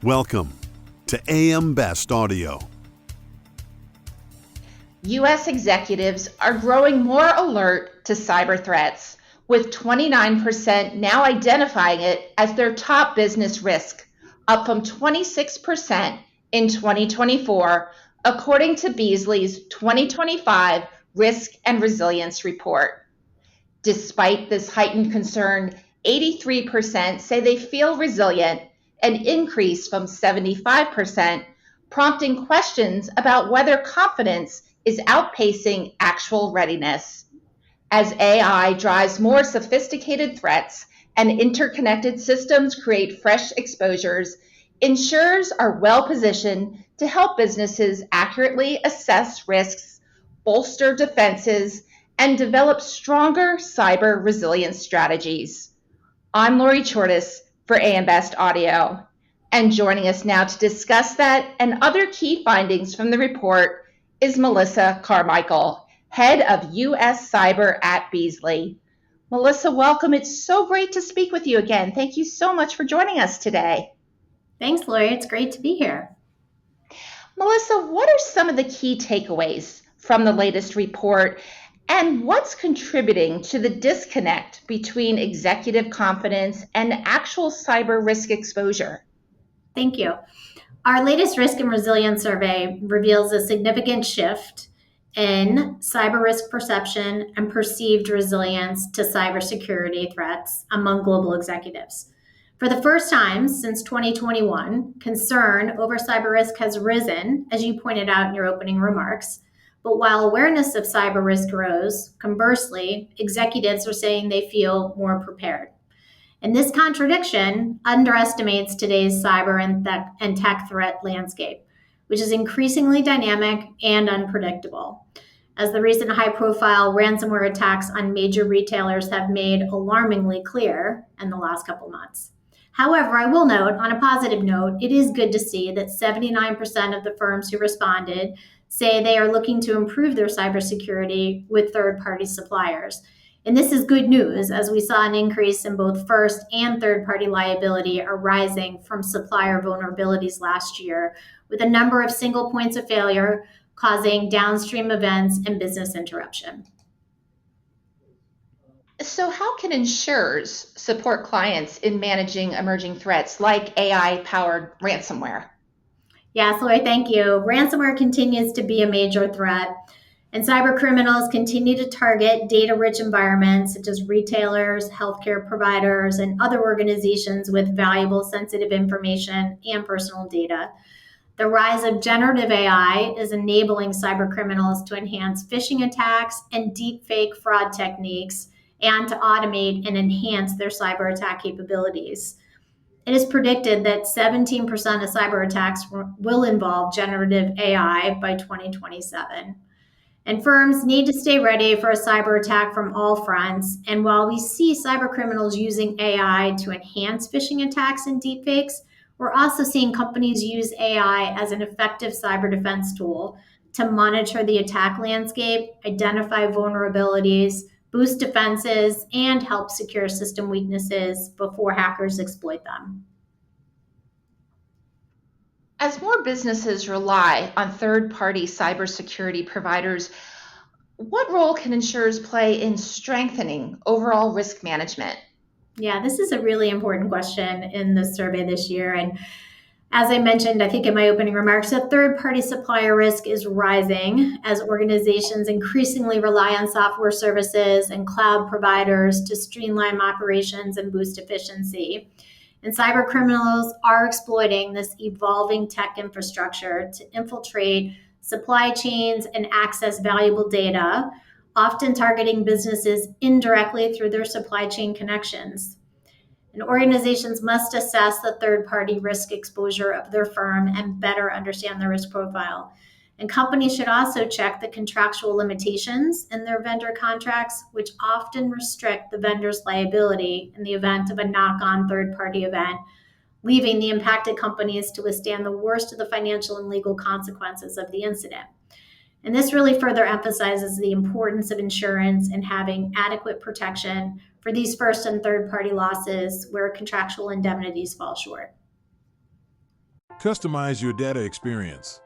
Welcome to AM Best Audio. U.S. executives are growing more alert to cyber threats, with 29% now identifying it as their top business risk, up from 26% in 2024, according to Beazley's 2025 Risk and Resilience Report. Despite this heightened concern, 83% say they feel resilient, an increase from 75%, prompting questions about whether confidence is outpacing actual readiness. As AI drives more sophisticated threats and interconnected systems create fresh exposures, insurers are well positioned to help businesses accurately assess risks, bolster defenses, and develop stronger cyber resilience strategies. I'm Lori Chortis for AM Best Audio, and joining us now to discuss that and other key findings from the report is Melissa Carmichael, Head of U.S. Cyber at Beazley. Melissa, welcome. It's so great to speak with you again. Thank you so much for joining us today. Thanks, Lori. It's great to be here. Melissa, what are some of the key takeaways from the latest report, and what's contributing to the disconnect between executive confidence and actual cyber risk exposure? Thank you. Our latest risk and resilience survey reveals a significant shift in cyber risk perception and perceived resilience to cybersecurity threats among global executives. For the first time since 2021, concern over cyber risk has risen, as you pointed out in your opening remarks. But while awareness of cyber risk rose, conversely, executives are saying they feel more prepared. And this contradiction underestimates today's cyber and tech threat landscape, which is increasingly dynamic and unpredictable, as the recent high-profile ransomware attacks on major retailers have made alarmingly clear in the last couple months. However, I will note, on a positive note, it is good to see that 79% of the firms who responded say they are looking to improve their cybersecurity with third-party suppliers. And this is good news, as we saw an increase in both first and third-party liability arising from supplier vulnerabilities last year, with a number of single points of failure causing downstream events and business interruption. So how can insurers support clients in managing emerging threats like AI-powered ransomware? Yes, Lori, thank you. Ransomware continues to be a major threat, and cyber criminals continue to target data-rich environments such as retailers, healthcare providers, and other organizations with valuable sensitive information and personal data. The rise of generative AI is enabling cyber criminals to enhance phishing attacks and deepfake fraud techniques, and to automate and enhance their cyber attack capabilities. It is predicted that 17% of cyber attacks will involve generative AI by 2027. And firms need to stay ready for a cyber attack from all fronts. And while we see cyber criminals using AI to enhance phishing attacks and deepfakes, we're also seeing companies use AI as an effective cyber defense tool to monitor the attack landscape, identify vulnerabilities, boost defenses, and help secure system weaknesses before hackers exploit them. As more businesses rely on third-party cybersecurity providers, what role can insurers play in strengthening overall risk management? Yeah, this is a really important question in the survey this year. And as I mentioned, I think in my opening remarks, that third-party supplier risk is rising as organizations increasingly rely on software services and cloud providers to streamline operations and boost efficiency. And cyber criminals are exploiting this evolving tech infrastructure to infiltrate supply chains and access valuable data, often targeting businesses indirectly through their supply chain connections. And organizations must assess the third-party risk exposure of their firm and better understand the risk profile. And companies should also check the contractual limitations in their vendor contracts, which often restrict the vendor's liability in the event of a knock-on third-party event, leaving the impacted companies to withstand the worst of the financial and legal consequences of the incident. And this really further emphasizes the importance of insurance and having adequate protection for these first and third party losses where contractual indemnities fall short. Customize your data experience.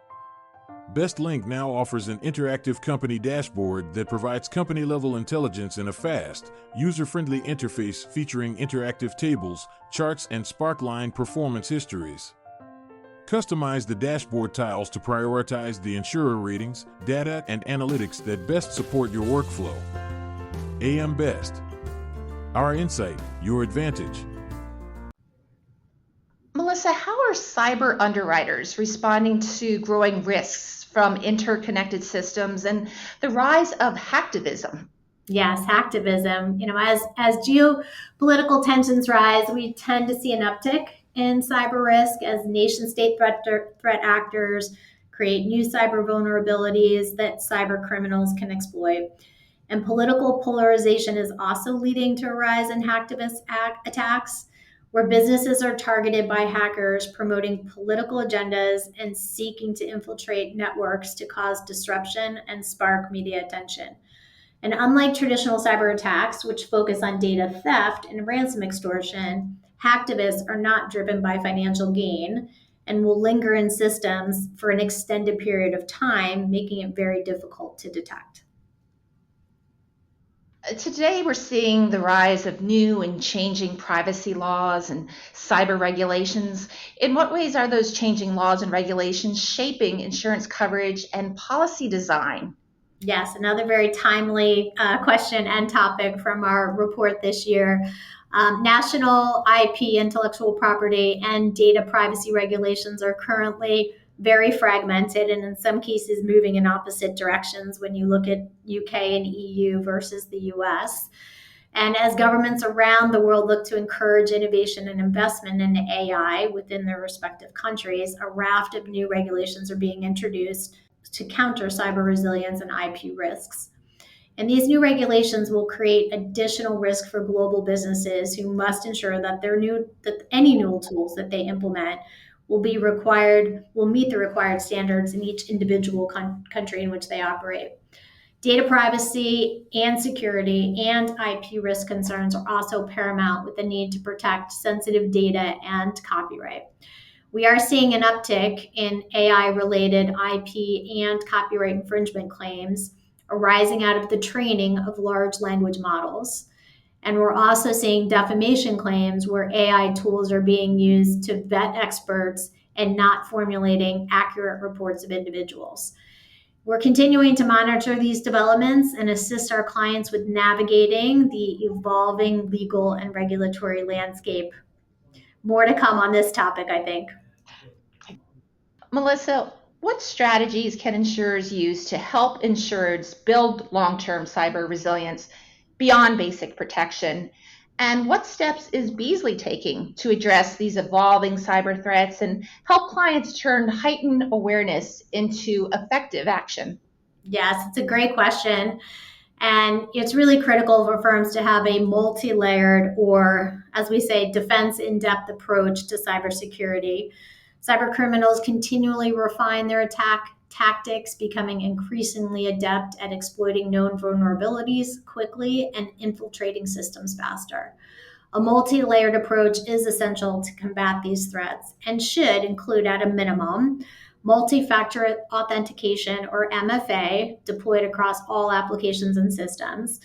BestLink now offers an interactive company dashboard that provides company-level intelligence in a fast, user-friendly interface featuring interactive tables, charts, and Sparkline performance histories. Customize the dashboard tiles to prioritize the insurer ratings, data, and analytics that best support your workflow. AM Best. Our insight, your advantage. Melissa, how are cyber underwriters responding to growing risks from interconnected systems and the rise of hacktivism? Yes, hacktivism. As geopolitical tensions rise, we tend to see an uptick in cyber risk as nation-state threat actors create new cyber vulnerabilities that cyber criminals can exploit. And political polarization is also leading to a rise in hacktivist attacks, where businesses are targeted by hackers promoting political agendas and seeking to infiltrate networks to cause disruption and spark media attention. And unlike traditional cyber attacks, which focus on data theft and ransom extortion, hacktivists are not driven by financial gain and will linger in systems for an extended period of time, making it very difficult to detect. Today, we're seeing the rise of new and changing privacy laws and cyber regulations. In what ways are those changing laws and regulations shaping insurance coverage and policy design? Yes, another very timely question and topic from our report this year. National IP, intellectual property, and data privacy regulations are currently very fragmented and in some cases moving in opposite directions when you look at UK and EU versus the US. And as governments around the world look to encourage innovation and investment in AI within their respective countries, a raft of new regulations are being introduced to counter cyber resilience and IP risks. And these new regulations will create additional risk for global businesses who must ensure that that any new tools that they implement will meet the required standards in each individual country in which they operate. Data privacy and security and IP risk concerns are also paramount with the need to protect sensitive data and copyright. We are seeing an uptick in AI-related IP and copyright infringement claims arising out of the training of large language models. And we're also seeing defamation claims where AI tools are being used to vet experts and not formulating accurate reports of individuals. We're continuing to monitor these developments and assist our clients with navigating the evolving legal and regulatory landscape. More to come on this topic, I think. Melissa, what strategies can insurers use to help insureds build long-term cyber resilience beyond basic protection? And what steps is Beazley taking to address these evolving cyber threats and help clients turn heightened awareness into effective action? Yes, it's a great question. And it's really critical for firms to have a multi-layered, or as we say, defense in-depth approach to cybersecurity. Cyber criminals continually refine their attack tactics, becoming increasingly adept at exploiting known vulnerabilities quickly and infiltrating systems faster. A multi-layered approach is essential to combat these threats and should include, at a minimum, multi-factor authentication, or MFA, deployed across all applications and systems,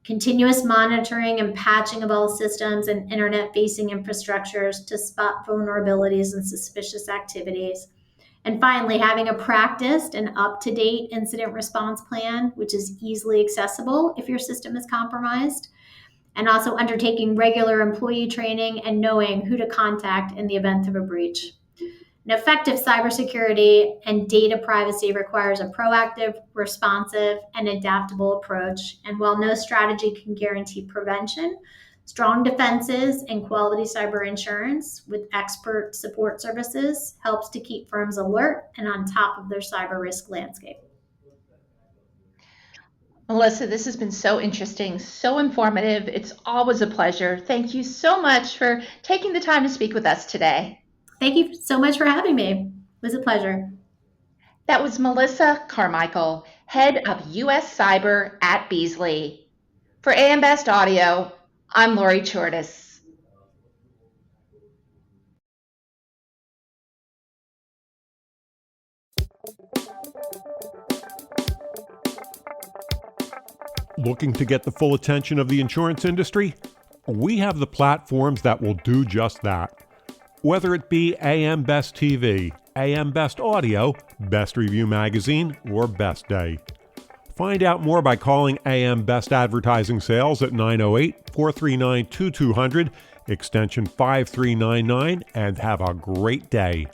continuous monitoring and patching of all systems and internet-facing infrastructures to spot vulnerabilities and suspicious activities. And finally, having a practiced and up-to-date incident response plan, which is easily accessible if your system is compromised, and also undertaking regular employee training and knowing who to contact in the event of a breach. An effective cybersecurity and data privacy requires a proactive, responsive, and adaptable approach. And while no strategy can guarantee prevention, strong defenses and quality cyber insurance with expert support services helps to keep firms alert and on top of their cyber risk landscape. Melissa, this has been so interesting, so informative. It's always a pleasure. Thank you so much for taking the time to speak with us today. Thank you so much for having me. It was a pleasure. That was Melissa Carmichael, head of US Cyber at Beazley. For AM Best Audio, I'm Lori Chortis. Looking to get the full attention of the insurance industry? We have the platforms that will do just that. Whether it be AM Best TV, AM Best Audio, Best Review Magazine, or Best Day. Find out more by calling AM Best Advertising Sales at 908-439-2200, extension 5399, and have a great day.